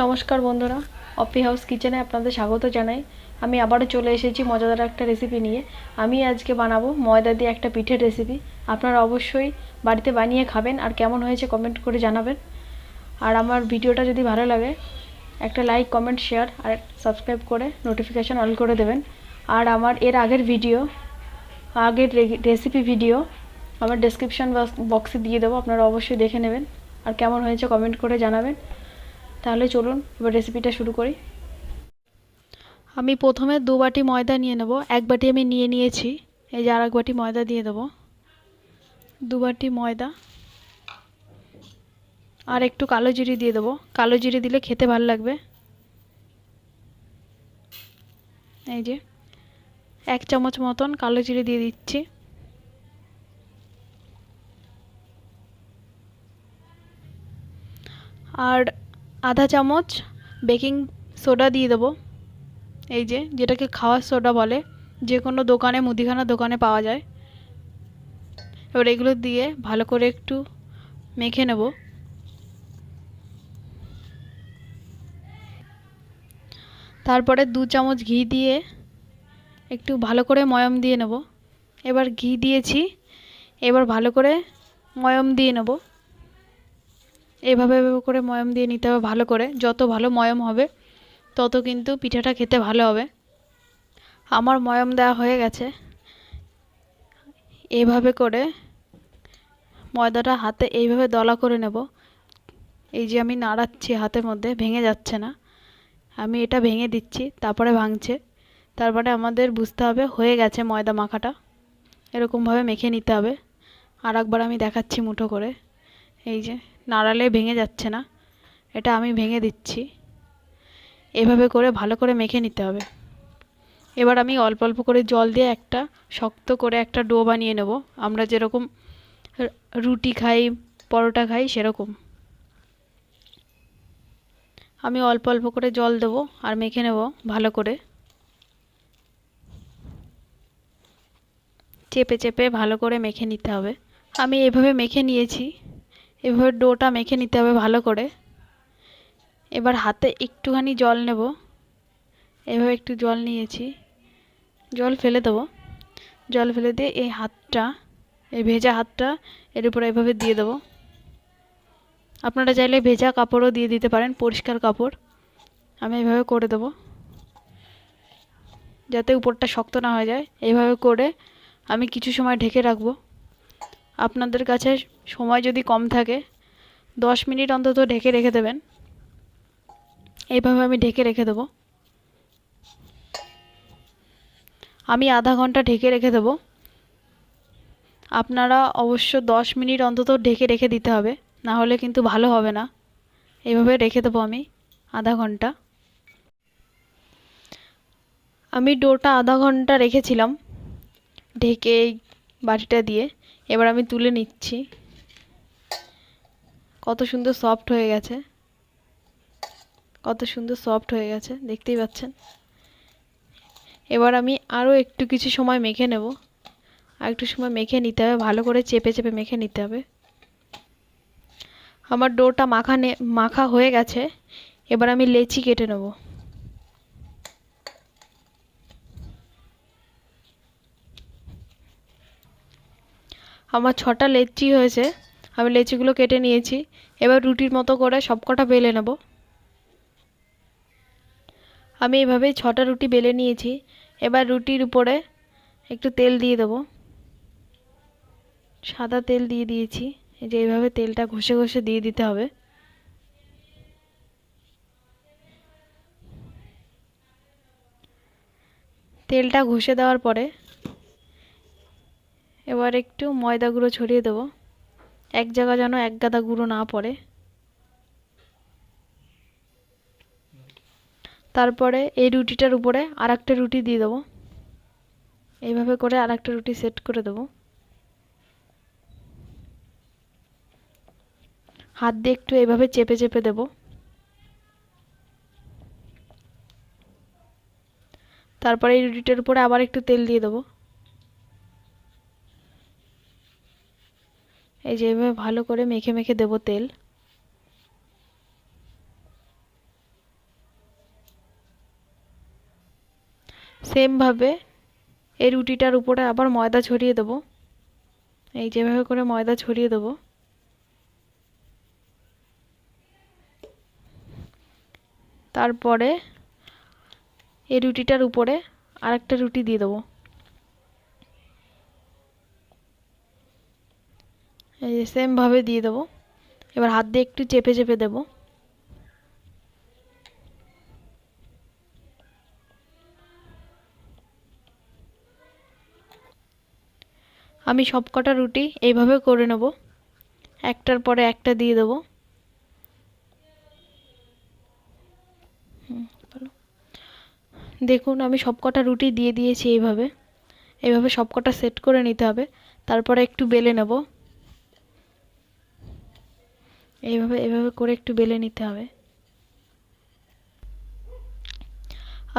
নমস্কার বন্ধুরা, অপি হাউস কিচেনে আপনাদের স্বাগত জানাই। আমি আবারও চলে এসেছি মজাদার একটা রেসিপি নিয়ে। আমি আজকে বানাবো ময়দা দিয়ে একটা পিঠের রেসিপি। আপনারা অবশ্যই বাড়িতে বানিয়ে খাবেন আর কেমন হয়েছে কমেন্ট করে জানাবেন। আর আমার ভিডিওটা যদি ভালো লাগে একটা লাইক, কমেন্ট, শেয়ার আর সাবস্ক্রাইব করে নোটিফিকেশান অল করে দেবেন। আর আমার এর আগের রেসিপি ভিডিও আমার ডেসক্রিপশন বক্সে দিয়ে দেবো, আপনারা অবশ্যই দেখে নেবেন আর কেমন হয়েছে কমেন্ট করে জানাবেন। তাহলে চলুন এবার রেসিপিটা শুরু করি। আমি প্রথমে 2 বাটি ময়দা নিয়ে নেব। 1 বাটি আমি নিয়ে নিয়েছি, এই যে আর 1 বাটি ময়দা দিয়ে দেবো। 2 বাটি ময়দা আর একটু কালো জিরে দিয়ে দেবো। কালো জিরে দিলে খেতে ভালো লাগবে। এই যে 1 চামচ মতন কালো জিরে দিয়ে দিচ্ছি। আর আধা চামচ বেকিং সোডা দিয়ে দেবো, এই যে যেটাকে খাওয়ার সোডা বলে, যে কোনো দোকানে, মুদিখানা দোকানে পাওয়া যায়। এবার এগুলো দিয়ে ভালো করে একটু মেখে নেব। তারপরে 2 চামচ ঘি দিয়ে একটু ভালো করে ময়াম দিয়ে নেব। এবার ঘি দিয়েছি, এবার ভালো করে ময়াম দিয়ে নেব। এভাবে করে ময়াম দিয়ে নিতে হবে ভালো করে। যত ভালো ময়াম হবে তত কিন্তু পিঠাটা খেতে ভালো হবে। আমার ময়াম দেওয়া হয়ে গেছে। এইভাবে করে ময়দাটা হাতে এইভাবে দলা করে নেব। এই যে আমি নাড়াচ্ছি হাতের মধ্যে, ভেঙে যাচ্ছে না। আমি এটা ভেঙে দিচ্ছি, তারপরে ভাঙছে। তারপরে আমাদের বুঝতে হবে হয়ে গেছে ময়দা মাখাটা। এরকমভাবে মেখে নিতে হবে। আর একবার আমি দেখাচ্ছি মুঠো করে, এই যে নাড়ালে ভেঙে যাচ্ছে না, এটা আমি ভেঙে দিচ্ছি। এভাবে করে ভালো করে মেখে নিতে হবে। এবার আমি অল্প অল্প করে জল দিয়ে একটা শক্ত করে একটা ডো বানিয়ে নেব। আমরা যেরকম রুটি খাই, পরোটা খাই, সেরকম। আমি অল্প অল্প করে জল দেব আর মেখে নেব ভালো করে। চেপে চেপে ভালো করে মেখে নিতে হবে। আমি এভাবে মেখে নিয়েছি। এভাবে ডোটা মেখে নিতে হবে ভালো করে। এবার হাতে একটুখানি জল নেব। এভাবে একটু জল নিয়েছি, জল ফেলে দেবো। জল ফেলে দিয়ে এই হাতটা, এই ভেজা হাতটা এর উপরে এভাবে দিয়ে দেবো। আপনারা চাইলে ভেজা কাপড়ও দিয়ে দিতে পারেন, পরিষ্কার কাপড়। আমি এইভাবে করে দেবো যাতে উপরটা শক্ত না হয়ে যায়। এইভাবে করে আমি কিছু সময় ঢেকে রাখবো। আপনাদের কাছে সময় যদি কম থাকে 10 মিনিট অন্তত ঢেকে রেখে দেবেন। এইভাবে আমি ঢেকে রেখে দেবো। আমি আধা ঘন্টা ঢেকে রেখে দেবো। আপনারা অবশ্য 10 মিনিট অন্তত ঢেকে রেখে দিতে হবে, না হলে কিন্তু ভালো হবে না। এইভাবে রেখে দেবো আমি আধা ঘন্টা। আমি ডোটা আধা ঘন্টা রেখেছিলাম ঢেকে এই বাটিটা দিয়ে। এবার আমি তুলে নিচ্ছি। কত সুন্দর সফট হয়ে গেছে, কত সুন্দর সফট হয়ে গেছে, দেখতেই পাচ্ছেন। এবার আমি আরও একটু কিছু সময় মেখে নেব। আর একটু সময় মেখে নিতে হবে, ভালো করে চেপে চেপে মেখে নিতে হবে। আমার ডোটা মাখা হয়ে গেছে। এবার আমি লেচি কেটে নেব। আমার 6টা লেচি হয়েছে, আমি লেচিগুলো কেটে নিয়েছি। এবার রুটির মতো করে সবকটা বেলে নেব। আমি এইভাবে 6টা রুটি বেলে নিয়েছি। এবার রুটির উপরে একটু তেল দিয়ে দেবো। সাদা তেল দিয়ে দিয়েছি। এই যে এইভাবে তেলটা ঘষে ঘষে দিয়ে দিতে হবে। তেলটা ঘষে দেওয়ার পরে এবার একটু ময়দা গুঁড়ো ছড়িয়ে দেবো, এক জায়গা যেন এক গাদা গুঁড়ো না পড়ে। তারপরে এই রুটিটার উপরে আর একটা রুটি দিয়ে দেবো। এইভাবে করে আর একটা রুটি সেট করে দেবো। হাত দিয়ে একটু এইভাবে চেপে চেপে দেবো। তারপরে এই রুটিটার উপরে আবার একটু তেল দিয়ে দেবো। এই যে এইভাবে ভালো করে মেখে মেখে দেবো তেল। সেম ভাবে এই রুটিটার উপরে আবার ময়দা ছড়িয়ে দেবো। এই যেভাবে করে ময়দা ছড়িয়ে দেবো। তারপরে এই রুটিটার উপরে আরেকটা রুটি দিয়ে দেবো। এই যে সেম ভাবে দিয়ে দেবো। এবার হাত দিয়ে একটু চেপে চেপে দেবো। আমি সবকটা রুটি এইভাবে করে নেব। একটার পরে একটা দিয়ে দেবো। দেখুন আমি সবকটা রুটি দিয়ে দিয়েছি। এইভাবে সবকটা সেট করে নিতে হবে। তারপরে একটু বেলে নেব। এইভাবে করে একটু বেলে নিতে হবে।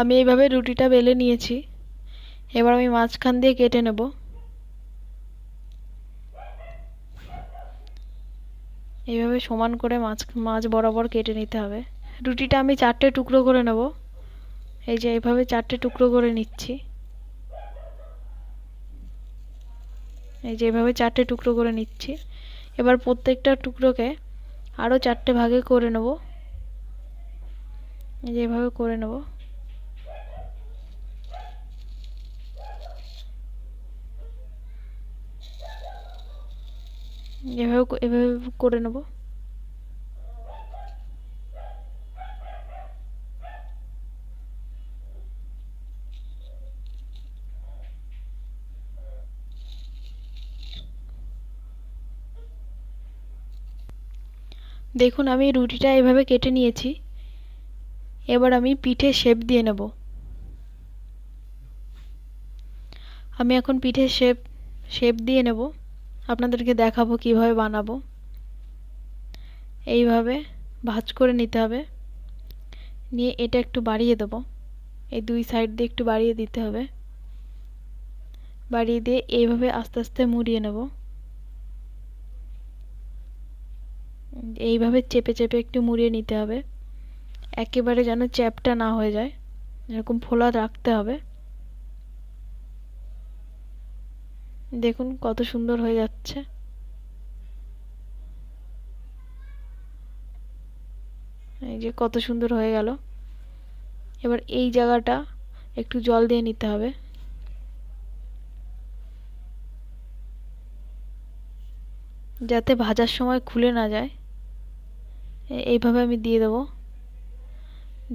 আমি এইভাবে রুটিটা বেলে নিয়েছি। এবার আমি মাঝখান দিয়ে কেটে নেব। এইভাবে সমান করে মাঝ বরাবর কেটে নিতে হবে। রুটিটা আমি 4টে টুকরো করে নেব। এই যে এইভাবে 4টে টুকরো করে নিচ্ছি। এই যে এইভাবে 4টে টুকরো করে নিচ্ছি। এবার প্রত্যেকটা টুকরোকে আরও 4টে ভাগে করে নেব। এই যে এইভাবে করে নেব। এভাবে করে নেব। দেখুন আমি রুটিটা এভাবে কেটে নিয়েছি। এবার আমি পিঠে শেপ দিয়ে নেব। আমি এখন পিঠে শেপ দিয়ে নেব। আপনাদেরকে দেখাবো কিভাবে বানাবো। এইভাবে ভাঁজ করে নিতে হবে। নিয়ে এটা একটু বাড়িয়ে দেবো। এই দুই সাইড দিয়ে একটু বাড়িয়ে দিতে হবে। বাড়িয়ে দিয়ে এইভাবে আস্তে আস্তে মুড়িয়ে নেব। এইভাবে চেপে চেপে একটু মুড়িয়ে নিতে হবে। একেবারে যেন চ্যাপটা না হয়ে যায়, এরকম ফোলা রাখতে হবে। দেখুন কত সুন্দর হয়ে যাচ্ছে। এই যে কত সুন্দর হয়ে গেল। এবার এই জায়গাটা একটু জল দিয়ে নিতে হবে, যাতে ভাজার সময় খুলে না যায়। এইভাবে আমি দিয়ে দেবো।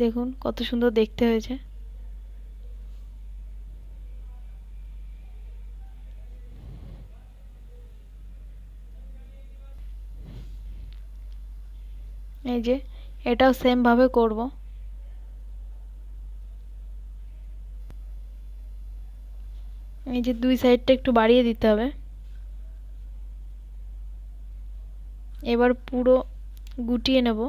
দেখুন কত সুন্দর দেখতে হয়েছে। এই যে এটাও সেম ভাবে করব। এই যে দুই সাইডটা একটু বাড়িয়ে দিতে হবে। এবার পুরো গুটিয়ে নেব।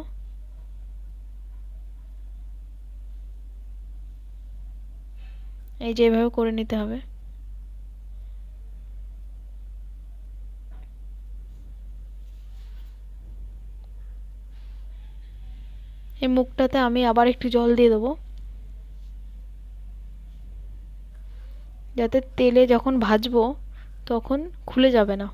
এই যে এভাবে করে নিতে হবে। এই মুখটাতে আমি আবার একটু জল দিয়ে দেবো, যাতে তেলে যখন ভাজবো তখন খুলে যাবে না।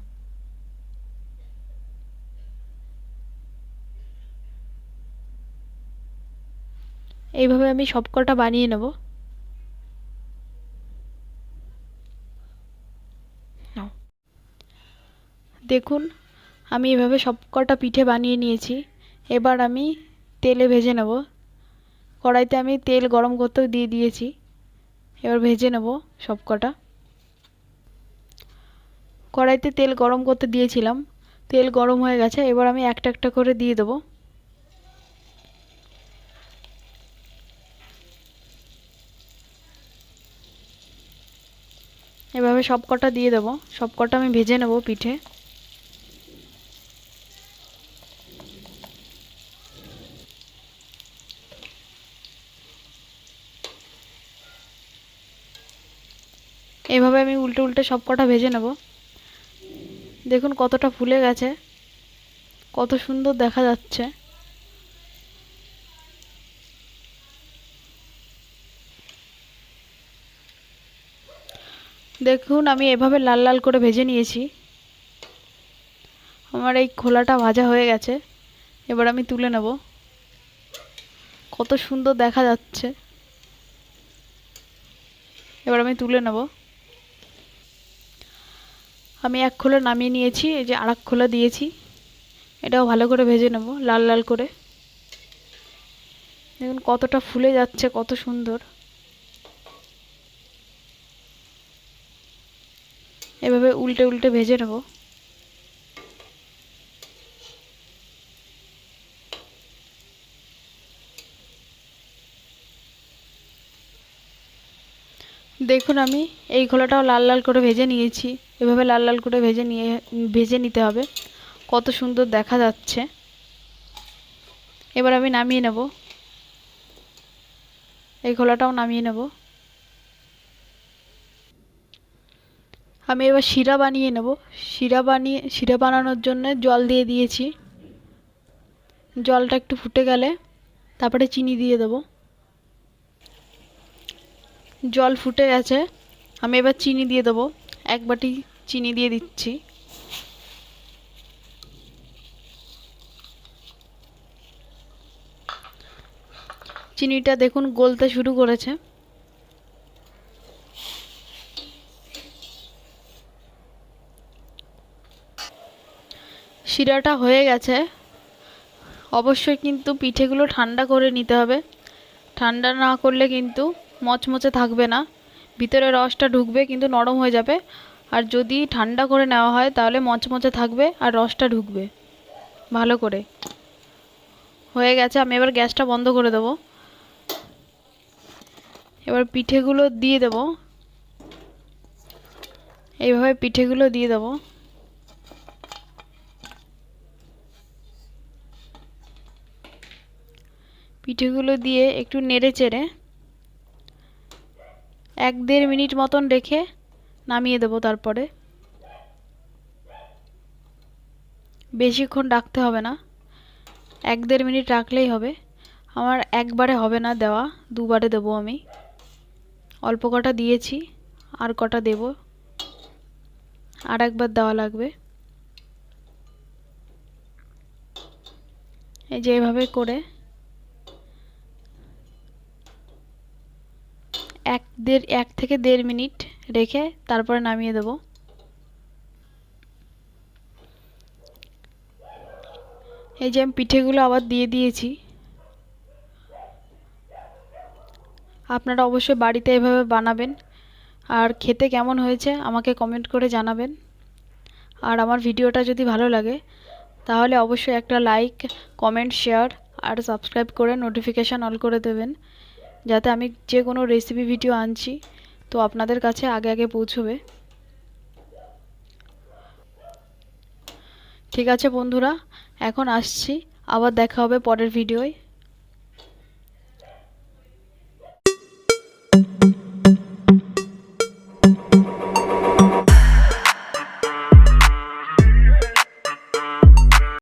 এইভাবে আমি সবকটা বানিয়ে নেব। দেখুন আমি এভাবে সবকটা পিঠে বানিয়ে নিয়েছি। এবার আমি তেলে ভেজে নেব। কড়াইতে আমি তেল গরম করতেও দিয়ে দিয়েছি। এবার ভেজে নেব সবকটা। কড়াইতে তেল গরম করতে দিয়েছিলাম, তেল গরম হয়ে গেছে। এবার আমি একটা একটা করে দিয়ে দেবো। এভাবে সবকটা দিয়ে দেবো। সবকটা আমি ভেজে নেব পিঠে। এভাবে আমি উল্টে উল্টে সবকটা ভেজে নেব। দেখুন কতটা ফুলে গেছে, কত সুন্দর দেখা যাচ্ছে। দেখুন আমি এভাবে লাল লাল করে ভেজে নিয়েছি। আমার এই খোলাটা ভাজা হয়ে গেছে। এবার আমি তুলে নেব। কত সুন্দর দেখা যাচ্ছে। এবার আমি তুলে নেব। আমি এক খোলা নামিয়ে নিয়েছি, এই যে আরেক খোলা দিয়েছি। এটাও ভালো করে ভেজে নেব লাল লাল করে। দেখুন কতটা ফুলে যাচ্ছে, কত সুন্দর। এভাবে উল্টে উল্টে ভেজে নেব। দেখুন আমি এই খোলাটাও লাল লাল করে ভেজে নিয়েছি। এভাবে লাল লাল করে ভেজে নিতে হবে। কত সুন্দর দেখা যাচ্ছে। এবার আমি নামিয়ে নেব। এই খোলাটাও নামিয়ে নেব। আমি এবার শিরা বানিয়ে নেব। শিরা বানানোর জন্য জল দিয়ে দিয়েছি। জলটা একটু ফুটে গেলে তারপরে চিনি দিয়ে দেব। জল ফুটে গেছে, আমি এবার চিনি দিয়ে দেব। 1 বাটি চিনি দিয়ে দিচ্ছি। চিনিটা দেখুন গলতে শুরু করেছে। শিরাটা হয়ে গেছে। অবশ্যই কিন্তু পিঠেগুলো ঠান্ডা করে নিতে হবে। ঠান্ডা না করলে কিন্তু মচমচে থাকবে না, ভিতরে রসটা ঢুকবে কিন্তু নরম হয়ে যাবে। আর যদি ঠান্ডা করে নেওয়া হয় তাহলে মচমচে থাকবে আর রসটা ঢুকবে ভালো করে। হয়ে গেছে, আমি এবার গ্যাসটা বন্ধ করে দেব। এবার পিঠেগুলো দিয়ে দেব। এইভাবে পিঠেগুলো দিয়ে দেব। পিঠেগুলো দিয়ে একটু নেড়ে চেড়ে 1-1.5 মিনিট মতন রেখে নামিয়ে দেব। তারপরে বেশিক্ষণ রাখতে হবে না, 1-1.5 মিনিট রাখলেই হবে। আমার একবারে হবে না দেওয়া, দুবারে দেবো আমি। অল্প কটা দিয়েছি, আর কটা দেব, আর একবার দেওয়া লাগবে। এই যে এভাবে করে 1 থেকে 1.5 মিনিট রেখে তারপরে নামিয়ে দেব। এই যে আমি পিঠেগুলো আবার দিয়ে দিয়েছি। আপনারা অবশ্যই বাড়িতে এভাবে বানাবেন, আর খেতে কেমন হয়েছে আমাকে কমেন্ট করে জানাবেন। আর আমার ভিডিওটা যদি ভালো লাগে তাহলে অবশ্যই একটা লাইক, কমেন্ট, শেয়ার আর সাবস্ক্রাইব করে নোটিফিকেশান অল করে দেবেন, যাতে আমি যে কোনো রেসিপি ভিডিও আনছি তো আপনাদের কাছে আগে আগে পৌঁছবে। ঠিক আছে বন্ধুরা, এখন আসছি, আবার দেখা হবে পরের ভিডিওয়।